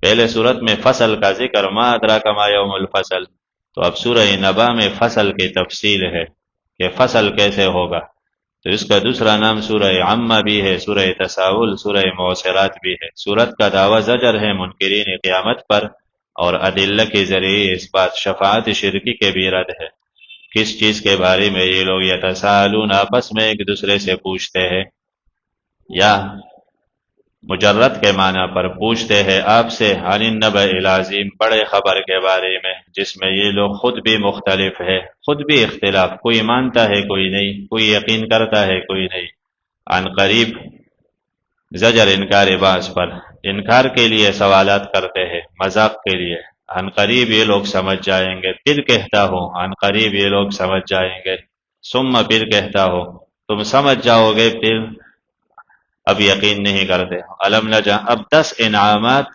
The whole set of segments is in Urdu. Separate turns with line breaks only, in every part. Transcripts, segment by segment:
پہلے صورت میں فصل کا ذکر، ما ادراک ما یوم الفصل، تو اب سورہ نبا میں فصل کی تفصیل ہے کہ فصل کیسے ہوگا، تو اس کا دوسرا نام سورہ عامہ بھی ہے، سورہ تساؤل، سورہ موسرات بھی ہے۔ سورت کا دعویٰ زجر ہے منکرین قیامت پر، اور ادلہ کے ذریعے اس بات شفاعت شرکی کے بھی رد ہے۔ کس چیز کے بارے میں یہ لوگ یتساءلون، آپس میں ایک دوسرے سے پوچھتے ہیں، یا مجرد کے معنی پر پوچھتے ہیں آپ سے، عن النبأ العظیم، بڑے خبر کے بارے میں جس میں یہ لوگ خود بھی مختلف ہے، خود بھی اختلاف، کوئی مانتا ہے کوئی نہیں، کوئی یقین کرتا ہے کوئی نہیں۔ عن قریب، زجر انکار بعض پر، انکار کے لیے سوالات کرتے ہیں، مذاق کے لیے۔ عن قریب یہ لوگ سمجھ جائیں گے، پھر کہتا ہوں، عن قریب یہ لوگ سمجھ جائیں گے، ثم پھر کہتا ہو، تم سمجھ جاؤ گے، پھر اب یقین نہیں کرتے۔ علم نجا، اب 10 انعامات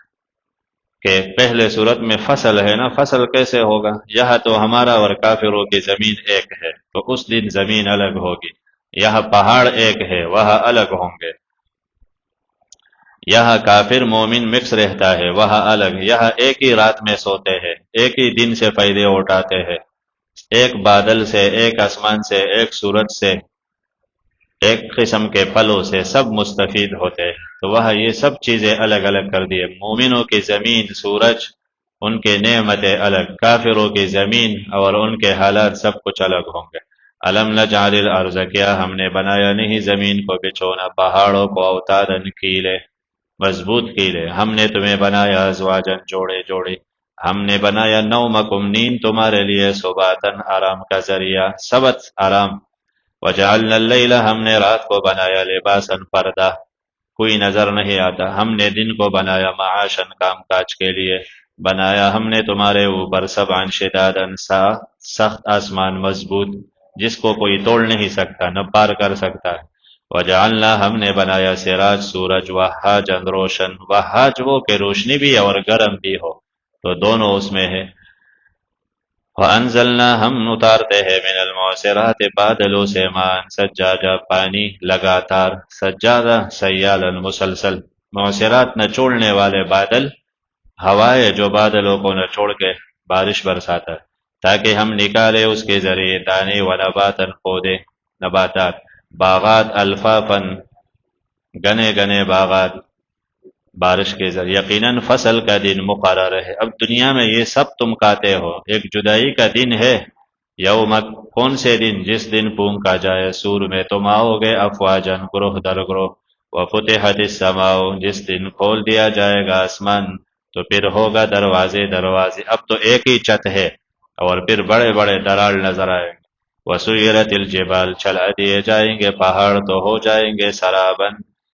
کہ پہلے صورت میں فصل ہے نا، فصل کیسے ہوگا، یہاں تو ہمارا اور کافروں کی زمین ایک ہے تو اس دن زمین الگ ہوگی، یہاں پہاڑ ایک ہے وہاں الگ ہوں گے، یہاں کافر مومن مکس رہتا ہے وہاں الگ، یہاں ایک ہی رات میں سوتے ہیں، ایک ہی دن سے فائدے اٹھاتے ہیں، ایک بادل سے، ایک آسمان سے، ایک سورج سے، ایک قسم کے پھلوں سے سب مستفید ہوتے ہیں، تو وہاں یہ سب چیزیں الگ الگ کر دیے۔ مومنوں کی زمین، سورج، ان کے نعمتیں الگ، کافروں کی زمین اور ان کے حالات سب کچھ الگ ہوں گے۔ علم نجعل الارض، کیا ہم نے بنایا نہیں زمین کو بچھونا، پہاڑوں کو اوتادن کیلے، مضبوط کیلے، ہم نے تمہیں بنایا ازواجن، جوڑے جوڑے، ہم نے بنایا نومکم، نیند تمہارے لیے، سباتن، آرام کا ذریعہ، سبت آرام، وجعلنا اللیل، ہم نے رات کو بنایا، لباسن، پردہ، کوئی نظر نہیں آتا، ہم نے دن کو بنایا، معاشن، کام کاج کے لیے بنایا، ہم نے تمہارے اوپر سبعن شدادن، سخت آسمان مضبوط جس کو کوئی توڑ نہیں سکتا، نہ پار کر سکتا ہے، وجعلنا، ہم نے بنایا، سراج، سورج، وہاجن، روشن، وہاج وہ کہ روشنی بھی اور گرم بھی ہو، تو دونوں اس میں ہے، وَأَنزَلْنَا، ہم اتارتے ہیں، من المعصرات، بادلوں سے، مان، سجاجہ، پانی لگاتار، سجادہ سیالا، مسلسل، معصرات نچوڑنے والے بادل، ہوائے جو بادلوں کو نچوڑ کے بارش برساتا ہے، تاکہ ہم نکالے اس کے ذریعے دانے، و نباتن، پودے، نباتات، باغات، الفافن، گنے گنے باغات، بارش کے ذریعے، یقیناً فصل کا دن مقرر ہے۔ اب دنیا میں یہ سب تم کہتے ہو، ایک جدائی کا دن ہے، یوم، کون سے دن، جس دن پونکا جائے سور میں، تم آؤ گے، افواجن، گروہ در گروہ، وفتحت السماء، جس دن کھول دیا جائے گا آسمان، تو پھر ہوگا دروازے دروازے، اب تو ایک ہی چھت ہے اور پھر بڑے بڑے درال نظر آئیں گے، وسیرت الجبال، چلا دیے جائیں گے پہاڑ تو ہو جائیں گے سرابن،